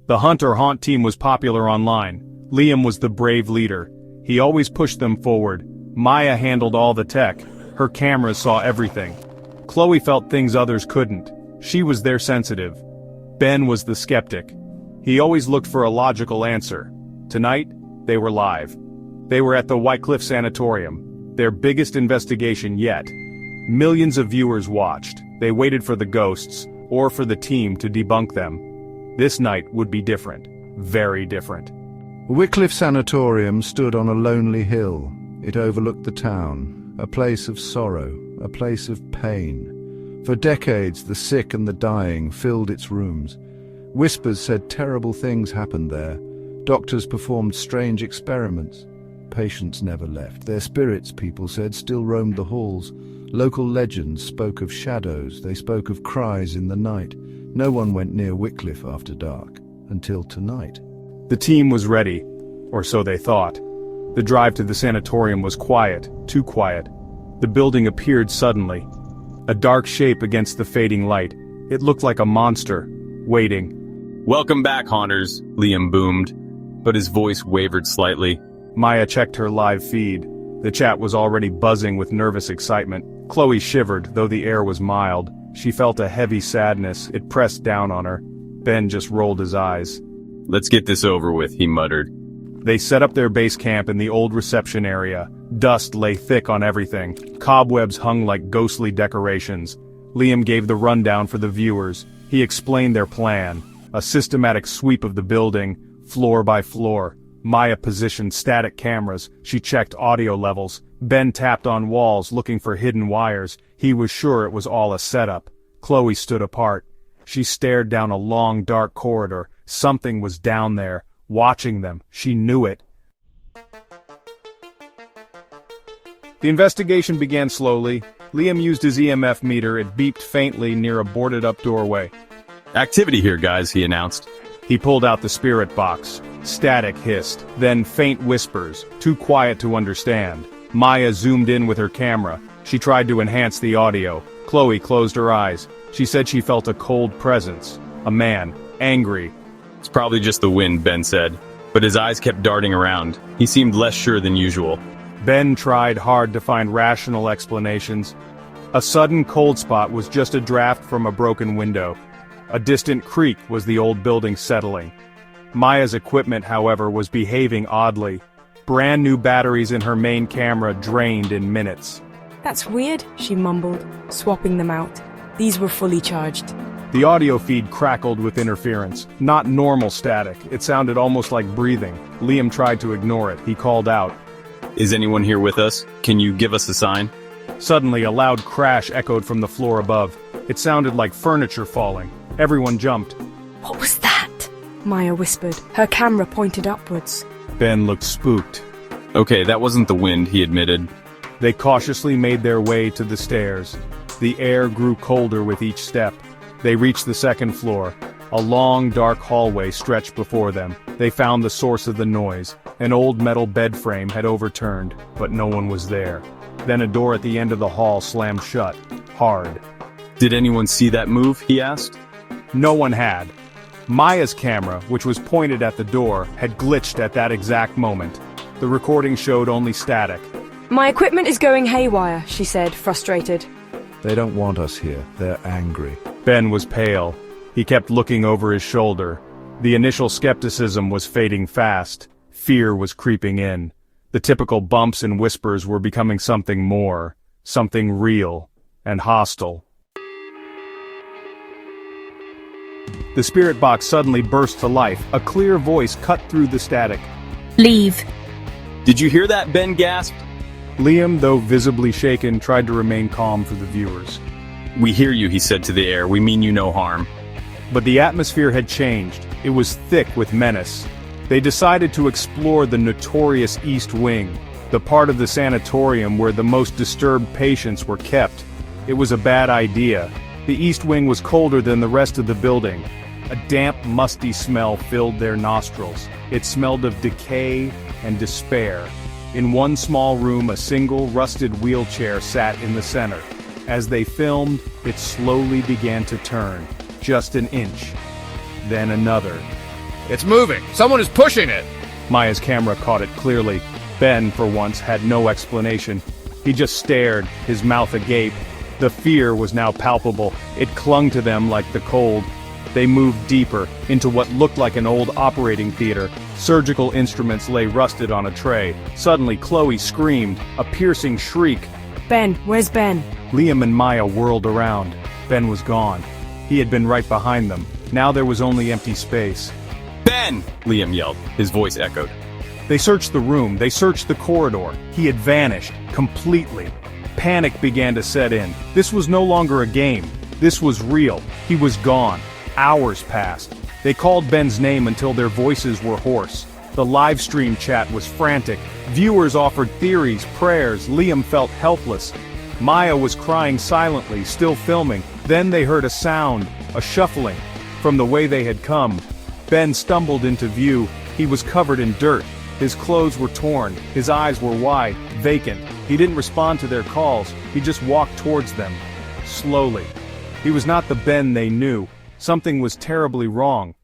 The Hunt or Haunt team was popular online. Liam was the brave leader. He always pushed them forward. Maya handled all the tech. Her cameras saw everything. Chloe felt things others couldn't. She was their sensitive. Ben was the skeptic. He always looked for a logical answer. Tonight, they were live. They were at the Wycliffe Sanatorium, their biggest investigation yet. Millions of viewers watched. They waited for the ghosts, or for the team to debunk them. This night would be different. Very different. Wycliffe Sanatorium stood on a lonely hill. It overlooked the town, a place of sorrow, a place of pain. For decades, the sick and the dying filled its rooms. Whispers said terrible things happened there. Doctors performed strange experiments. Patients never left. Their spirits, people said, still roamed the halls. Local legends spoke of shadows. They spoke of cries in the night. No one went near Wycliffe after dark, until tonight. The team was ready, or so they thought. The drive to the sanatorium was quiet, too quiet. The building appeared suddenly. A dark shape against the fading light. It looked like a monster, waiting. "Welcome back, Haunters," Liam boomed, but his voice wavered slightly. Maya checked her live feed. The chat was already buzzing with nervous excitement. Chloe shivered, though the air was mild. She felt a heavy sadness. It pressed down on her. Ben just rolled his eyes. "Let's get this over with," he muttered. They set up their base camp in the old reception area. Dust lay thick on everything. Cobwebs hung like ghostly decorations. Liam gave the rundown for the viewers. He explained their plan. A systematic sweep of the building, floor by floor. Maya positioned static cameras. She checked audio levels. Ben tapped on walls looking for hidden wires. He was sure it was all a setup. Chloe stood apart. She stared down a long, dark corridor. Something was down there, watching them. She knew it. The investigation began slowly. Liam used his EMF meter. It beeped faintly near a boarded-up doorway. "Activity here, guys," he announced. He pulled out the spirit box. Static hissed, then faint whispers, too quiet to understand. Maya zoomed in with her camera. She tried to enhance the audio. Chloe closed her eyes. She said she felt a cold presence. A man, angry. "It's probably just the wind," Ben said, but his eyes kept darting around. He seemed less sure than usual. Ben tried hard to find rational explanations. A sudden cold spot was just a draft from a broken window. A distant creak was the old building settling. Maya's equipment, however, was behaving oddly. Brand new batteries in her main camera drained in minutes. "That's weird," she mumbled, swapping them out. These were fully charged. The audio feed crackled with interference. Not normal static. It sounded almost like breathing. Liam tried to ignore it. He called out. "Is anyone here with us? Can you give us a sign?" Suddenly, a loud crash echoed from the floor above. It sounded like furniture falling. Everyone jumped. "What was that?" Maya whispered, her camera pointed upwards. Ben looked spooked. "Okay, that wasn't the wind," he admitted. They cautiously made their way to the stairs. The air grew colder with each step. They reached the second floor. A long, dark hallway stretched before them. They found the source of the noise. An old metal bed frame had overturned, but no one was there. Then a door at the end of the hall slammed shut, hard. "Did anyone see that move?" he asked. No one had. Maya's camera, which was pointed at the door, had glitched at that exact moment. The recording showed only static. "My equipment is going haywire," she said, frustrated. They don't want us here. They're angry. Ben was pale. He kept looking over his shoulder. The initial skepticism was fading fast. Fear was creeping in. The typical bumps and whispers were becoming something more, something real and hostile. The spirit box suddenly burst to life. A clear voice cut through the static. "Leave." "Did you hear that?" Ben gasped. Liam, though visibly shaken, tried to remain calm for the viewers. "We hear you," he said to the air. "We mean you no harm." But the atmosphere had changed. It was thick with menace. They decided to explore the notorious East Wing, the part of the sanatorium where the most disturbed patients were kept. It was a bad idea. The East Wing was colder than the rest of the building. A damp, musty smell filled their nostrils. It smelled of decay and despair. In one small room, a single, rusted wheelchair sat in the center. As they filmed, it slowly began to turn, just an inch, then another. It's moving! Someone is pushing it! Maya's camera caught it clearly. Ben, for once, had no explanation. He just stared, his mouth agape. The fear was now palpable. It clung to them like the cold. They moved deeper, into what looked like an old operating theater. Surgical instruments lay rusted on a tray. Suddenly, Chloe screamed, a piercing shriek. Ben, where's Ben? Liam and Maya whirled around. Ben was gone. He had been right behind them. Now there was only empty space. Ben! Liam yelled. His voice echoed. They searched the room, they searched the corridor. He had vanished, completely. Panic began to set in. This was no longer a game. This was real. He was gone. Hours passed. They called Ben's name until their voices were hoarse. The live stream chat was frantic. Viewers offered theories, prayers. Liam felt helpless. Maya was crying silently, still filming. Then they heard a sound, a shuffling. From the way they had come, Ben stumbled into view. He was covered in dirt. His clothes were torn. His eyes were wide, vacant. He didn't respond to their calls. He just walked towards them. Slowly. He was not the Ben they knew. Something was terribly wrong.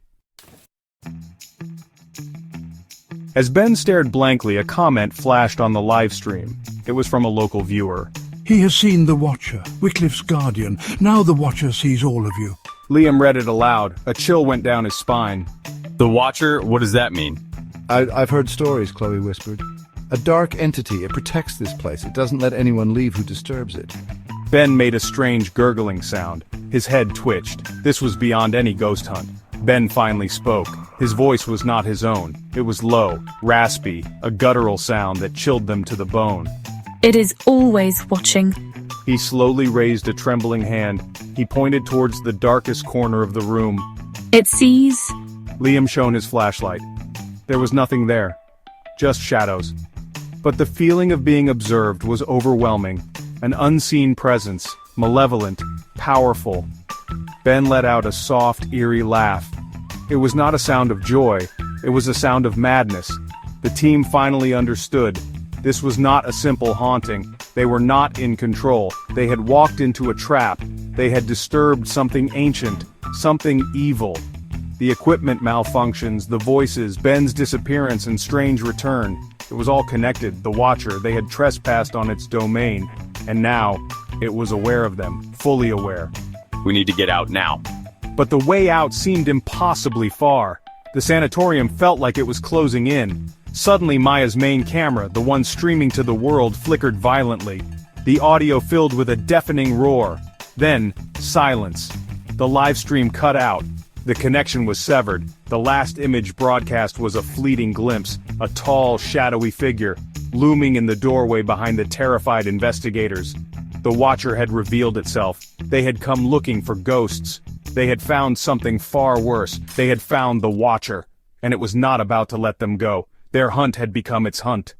As Ben stared blankly, a comment flashed on the live stream. It was from a local viewer. He has seen the Watcher, Wycliffe's guardian. Now the Watcher sees all of you. Liam read it aloud. A chill went down his spine. The Watcher? What does that mean? I've heard stories, Chloe whispered. A dark entity, it protects this place. It doesn't let anyone leave who disturbs it. Ben made a strange gurgling sound. His head twitched. This was beyond any ghost hunt. Ben finally spoke. His voice was not his own. It was low, raspy, a guttural sound that chilled them to the bone. It is always watching. He slowly raised a trembling hand. He pointed towards the darkest corner of the room. It sees. Liam shone his flashlight. There was nothing there. Just shadows. But the feeling of being observed was overwhelming. An unseen presence, malevolent, powerful. Ben let out a soft, eerie laugh. It was not a sound of joy. It was a sound of madness. The team finally understood. This was not a simple haunting. They were not in control. They had walked into a trap. They had disturbed something ancient, something evil. The equipment malfunctions, the voices, Ben's disappearance and strange return. It was all connected. The Watcher, they had trespassed on its domain. And now, it was aware of them, fully aware. We need to get out now. But the way out seemed impossibly far. The sanatorium felt like it was closing in. Suddenly Maya's main camera, the one streaming to the world, flickered violently. The audio filled with a deafening roar. Then, silence. The live stream cut out. The connection was severed. The last image broadcast was a fleeting glimpse, a tall, shadowy figure, looming in the doorway behind the terrified investigators. The Watcher had revealed itself. They had come looking for ghosts. They had found something far worse. They had found the Watcher. And it was not about to let them go. Their hunt had become its hunt.